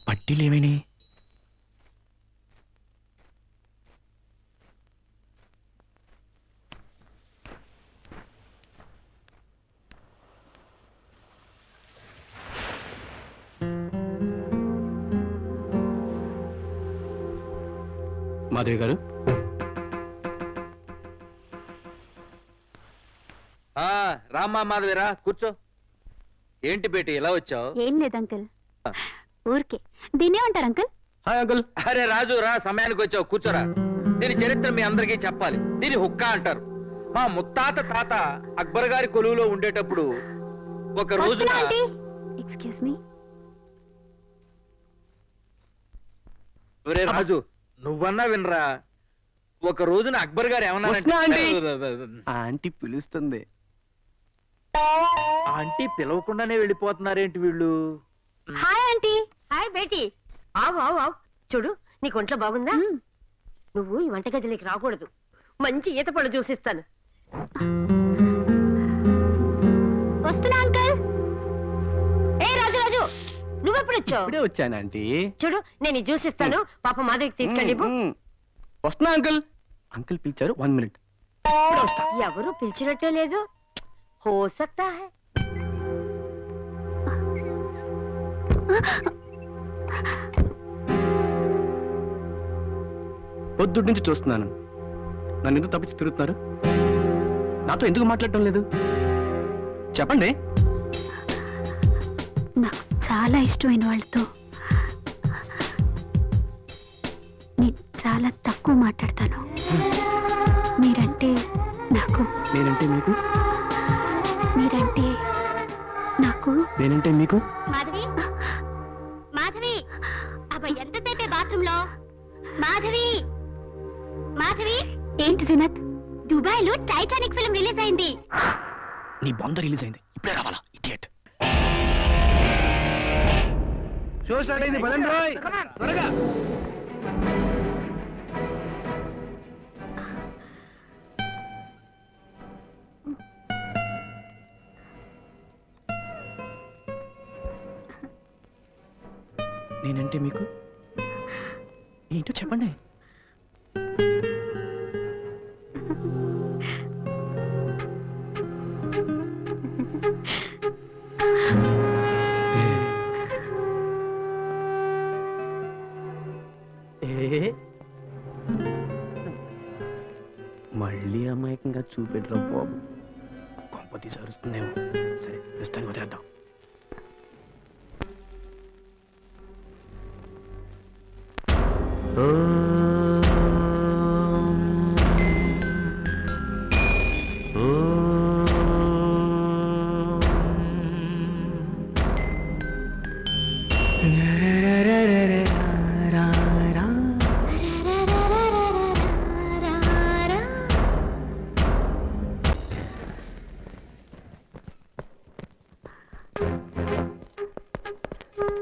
పట్టీలేమని? మాధవి గారు, రామ్మా మాధవిరా, కూర్చో. ఏంటి బేటి ఇలా వచ్చావు? ఏం లేదు అంకుల్, ఊరికే. దీన్నే ఉంటారు అంకుల్? Hi uncle. అరే రాజు రా, సమయానికి వచ్చావు, కూర్చోరా. దీని చరిత్ర మీ అందరికీ చెప్పాలి. దీని హుక్కా అంటారు. మా ముత్తాత తాత అక్బర్ గారి కొలువులో ఉండేటప్పుడు ఒక రోజున ఎక్స్క్యూజ్ మీ. ఒరే రాజు, నువ్వన్నా వినరా. ఒక రోజున అక్బర్ గారు ఆంటీ పిలుస్తుంది. ఆంటీ పిలవకుండానే వెళ్ళిపోతున్నారేంటి వీళ్ళు? Hi aunty. హాయ్ బేటీ. ఆవు ఆవు ఆవు. చూడు, నీకు ఒంట్లో బాగుందా? నువ్వు ఈ వంటగదిలోకి రాకూడదు. మంచి ఈత పళ్ళు చూసిస్తాను. వస్తున్నా అంకుల్. ఏ రాజు రాజు, నువ్వెప్పుడు వచ్చావు? ఇప్పుడే వచ్చాను ఆంటీ. చూడు, నేను ఇది చూసిస్తాను. పాప మాధవికి తీసుకెళ్ళి. వస్తున్నా అంకుల్. అంకుల్ పిలిచారు, 1 minute. ఎవరు పిలిచినట్టే లేదు. హో సక్తా హై. పొద్దుటి నుంచి చూస్తున్నాను. నన్ను ఎందుకు తప్పించి తిరుగుతున్నారు? నాతో ఎందుకు మాట్లాడటం లేదు? చెప్పండి. నాకు చాలా ఇష్టమైన వాళ్ళతో నేను చాలా తక్కువ మాట్లాడతాను. మీరంటే నాకు, నేనంటే మీకు, మీరంటే నాకు, నేనంటే మీకు. మాధవి, మాధవి, అబ్బా ఎంతసేపే బాత్రూమ్ లో? మాధవి, మాధవి. ఏంటి జినత్, దుబాయ్ లో టైటానిక్ ఫిల్మ్ రిలీజ్ అయింది. నీ బొంద రిలీజ్ అయింది, ఇప్పుడే రావాలా? ఇడియట్. షో స్టార్ట్ అయింది, పదండి రోయ్, త్వరగా. నేనంటే మీకు ఏంటో చెప్పండి. మళ్ళీ అమాయకంగా చూపెట్టరా బాబు. కొంపతి సరుస్తుందేమో. సరే, ప్రస్తుతానికి వదిలేద్దాం.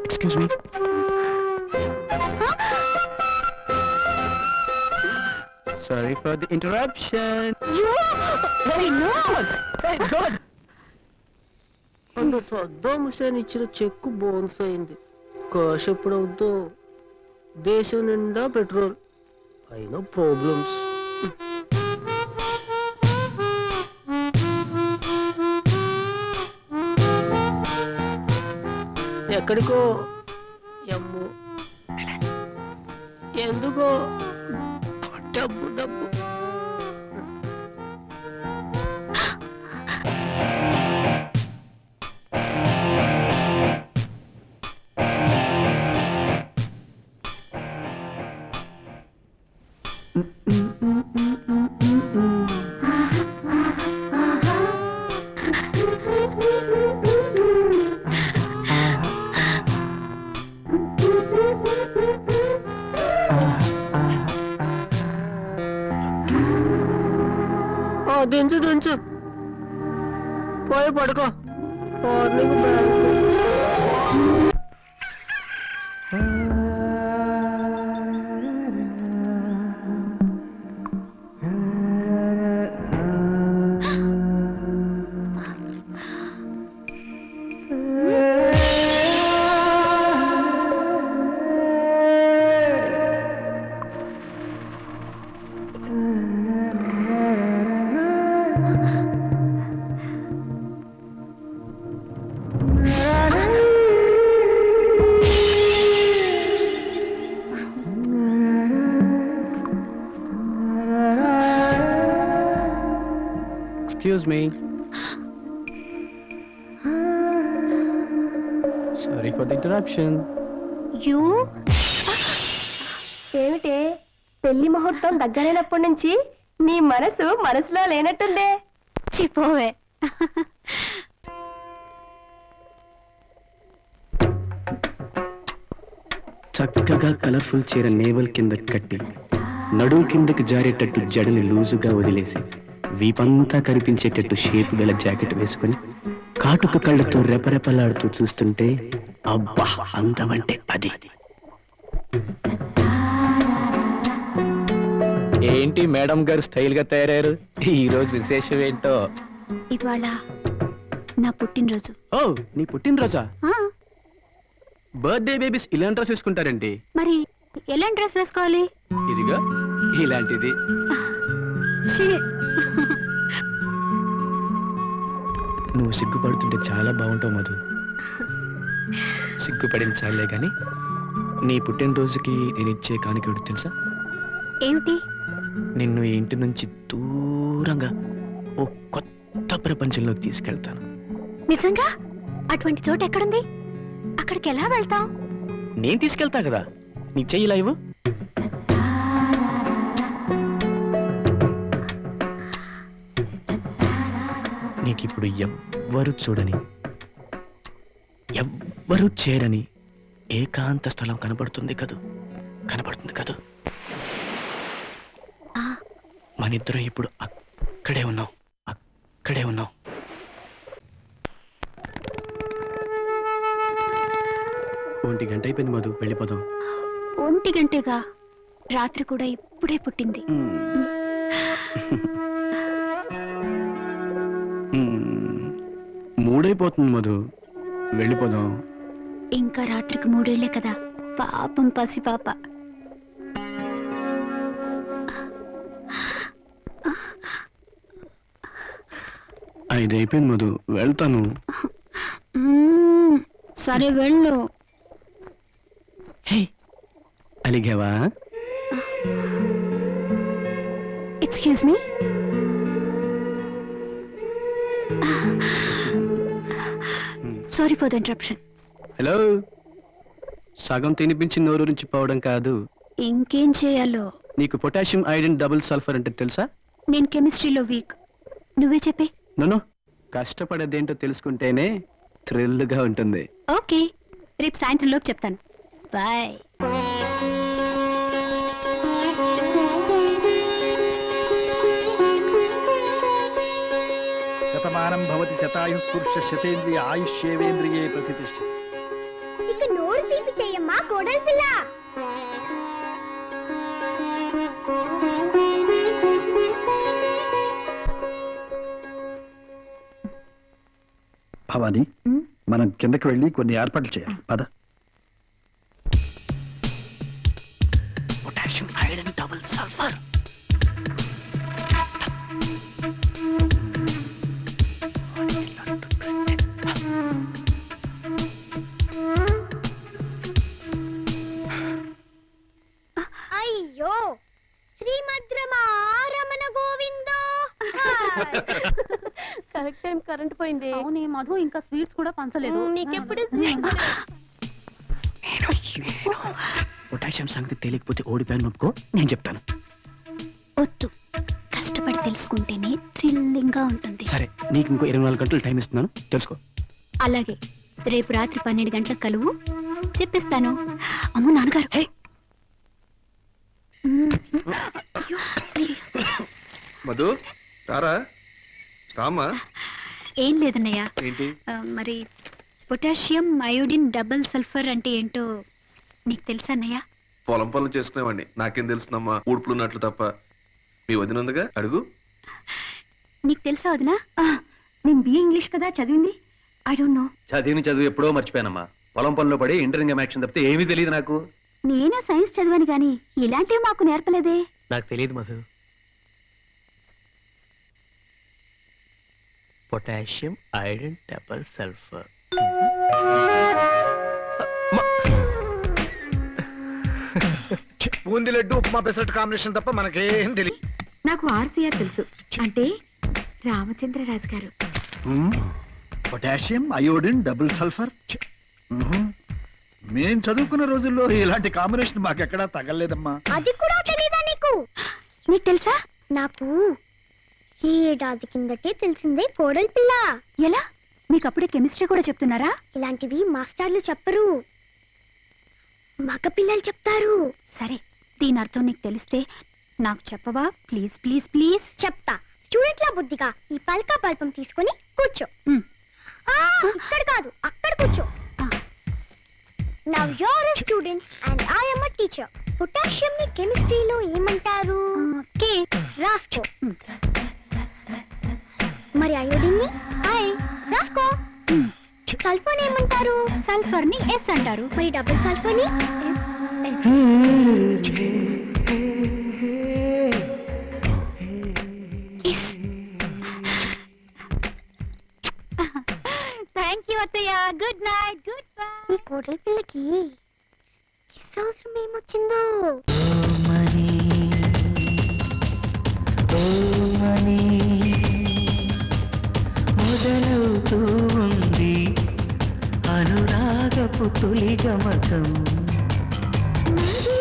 Excuse me. Sorry for the interruption. Hey, no! Hey, God! అంత సద్దాం హుసేన్ ఇచ్చిన చెక్కు బౌన్స్ అయింది. కాష్ ఎప్పుడవుద్దో. దేశం నిండా పెట్రోల్, అయినా ప్రాబ్లమ్స్. ఎక్కడికో ఎమ్ము, ఎందుకో డబ్బు డబ్బు. దించు దించు, పోయి పడుకో. Morning bank. Excuse me. Sorry for the interruption. You ఏమిటే పెళ్లి ముహూర్తం దగ్గరైనప్పటి నుంచి నీ మనసులో లేనట్టుందే. చిపోవే. చక్కగా కలర్ఫుల్ చీర నేవల్ కింద కట్టి నడువు కిందకి జారేటట్టు జడని లూజుగా వదిలేసి వీపంతా కనిపించేటట్టు షేప్ గల జాకెట్ వేసుకుని కాటుక కళ్ళతో రెపరెపలాడుతూ చూస్తుంటే అబ్బా అందమంటే అది. ఏంటి మేడం గారు స్టైల్ గా తయారయ్యారు? ఈ రోజు విశేషం ఏంటో? ఇవాళ నా పుట్టినరోజు. ఓ, నీ పుట్టినరోజా? ఆ, బర్త్డే బేబీస్ ఇలాంటి డ్రెస్ వేసుకుంటారండి. మరి ఎలాంటి డ్రెస్ వేసుకోవాలి? ఇదిగా ఇలాంటిది. ఛీ, నువ్వు సిగ్గుపడుతుంటే చాలా బాగుంటావు మధు. సిగ్గుపడించాలే గాని నీ పుట్టినరోజుకి నేను ఇచ్చే కానుక తెలుసా? ఏమిటి? నిన్ను ఈ ఇంటి నుంచి దూరంగా ఓ కొత్త ప్రపంచంలోకి తీసుకెళ్తాను. నిజంగా? అటువంటి చోటు ఎక్కడుంది? అక్కడికి ఎలా వెళ్తాం? నేను తీసుకెళ్తా కదా. నీ చెయ్యి ఇలా ఇవ్వు. నీకిప్పుడు ఎవ్వరు చూడని, ఎవ్వరు చేరని ఏకాంత స్థలం కనబడుతుంది కదూ? కనబడుతుంది కదూ? ఆ, మనిద్దరం ఇప్పుడు అక్కడే ఉన్నాం. అక్కడే ఉన్నాం. ఒంటి గంట అయిపోయింది మధు, వెళ్ళిపోదాం. 1 గంటగా? రాత్రి కూడా ఇప్పుడే పుట్టింది. మూడైపోతుంది మధు, వెళ్ళిపోదాం. ఇంకా రాత్రికి 3 ఏళ్లే కదా. పాపం పసిపాప. ఐదు అయిపోయింది మధు, వెళ్తాను. సరే వెళ్ళు. హే, అలిగావా? Excuse me. Sorry for the interruption. Hello, సగం తినిపించి నోరు నుంచి పోవడం కాదు. ఇంకేం చేయాలో? నీకు పొటాషియం ఐరన్ డబుల్ సల్ఫర్ అంటే తెలుసా? నేను కెమిస్ట్రీలో వీక్. నువ్వే చెప్పే. నన్ను కష్టపడేదేంటో తెలుసుకుంటేనే థ్రిల్గా ఉంటుంది. ఓకే, రేపు సాయంత్రం లోపు చెప్తాను. బాయ్. శతమానం భవతి శతాయు పురుష శతేంద్రియ ఆయుష్యేవేంద్రియే ప్రతిష్ఠ. ఇక నోరు తీపి చెయ్యమ్మా కోడలి పిల్ల. భవాని, మనం కిందకి వెళ్ళి కొన్ని ఏర్పాట్లు చేయాలి. పద. Potassium iron double sulphur. అయ్యో, శ్రీమద్రమారమణ గోవిందో. కరెక్ట్ టైం కరెంట్ పోయింది. అవునే మధు, ఇంకా స్వీట్స్ కూడా పంచలేదు. నీకెప్పుడు పొటాషియం సంగతి తెలియకపోతే ఓడిపోయాను ఒప్పుకో, నేను చెప్తాను. వద్దు, కష్టపడి తెలుసుకుంటేనే థ్రిల్లింగ్ గా ఉంటుంది. సరే, నీకు ఇంకో 24 గంటలు టైం ఇస్తున్నాను, తెలుసుకో. అలాగే, రేపు రాత్రి 12 గంటలకు కలువు, చెప్పిస్తాను. అమ్మో నాన్నగారు. అయ్యో, అయ్యో. మధు, రారా రామా. ఏం లేదన్నయ్య. ఏంటి? మరి పొటాషియం అయోడిన్ డబుల్ సల్ఫర్ అంటే ఏంటో నీకు తెలుసా అన్నయ్య? పొలం పనులు చేసుకునేవాడిని, నాకేం తెలుసునమ్మా, ఊడ్పులున్నట్లు తప్ప. మీ వదిన ఉందిగా, అడుగు. నీకు తెలుసా వదినా? నేను బిఏ ఇంగ్లీష్ కదా చదివింది. I don't know. చదువు ఎప్పుడో మర్చిపోయానమ్మా. పొలం పనిలో పడి ఇంటరింగ్ యాక్షన్ తప్పితే ఏమీ తెలియదు నాకు. నేను సైన్స్ చదివాను గాని ఇలాంటివి మాకు నేర్పలేదే. నాకు తెలియదు Madhu. Potassium iron double sulphur. Boondi laddu upma pesarattu combination తప్ప మనకేం తెలియదు. నాకు ఆర్సీఆర్ తెలుసు. అంటే రామచంద్రరాజు గారు. Potassium iodine double sulphur. మేం చదువుకున్న రోజుల్లో ఇలాంటి కాంబినేషన్ మాకెక్కడా తగలలేదమ్మా. అది కూడా తెలీదా నీకు? నీకు తెలుసా? నాకు ఈ ఏడాది కిందటే తెలిసిందే కోడలి పిల్ల. ఎలా? మీకు అప్పుడే కెమిస్ట్రీ కూడా చెప్తున్నారా? ఇలాంటివి మాస్టర్లు చెప్పరు, మగ పిల్లలు చెప్తారు. సరే, దీని అర్థం నీకు తెలిస్తే నాకు చెప్పవా? Please please please. చెప్తా. స్టూడెంట్ లా బుద్ధిగా ఈ పల్కా పల్పం తీసుకొని కూర్చో. ఇక్కడ కాదు, అక్కడ కూర్చో. Now you're a student and I am a teacher. Potassium ని కెమిస్ట్రీలో ఏమంటారు? కే. రాసుకో. మరి అయోడిన్ ని ఐ రాసుకో. సల్ఫర్ ని ఏమంటారు? సల్ఫర్ ని ఎస్ అంటారు. మరి డబుల్ సల్ఫర్ ని థ్యాంక్ యూ అత్తయ్య. Good night. Good bye. ఈ కోడలి పిల్లకి కిస్ అవసరం ఏమొచ్చిందో. మొదలవుతూ ఉంది అనురాగపు తొలి గమకం. నాది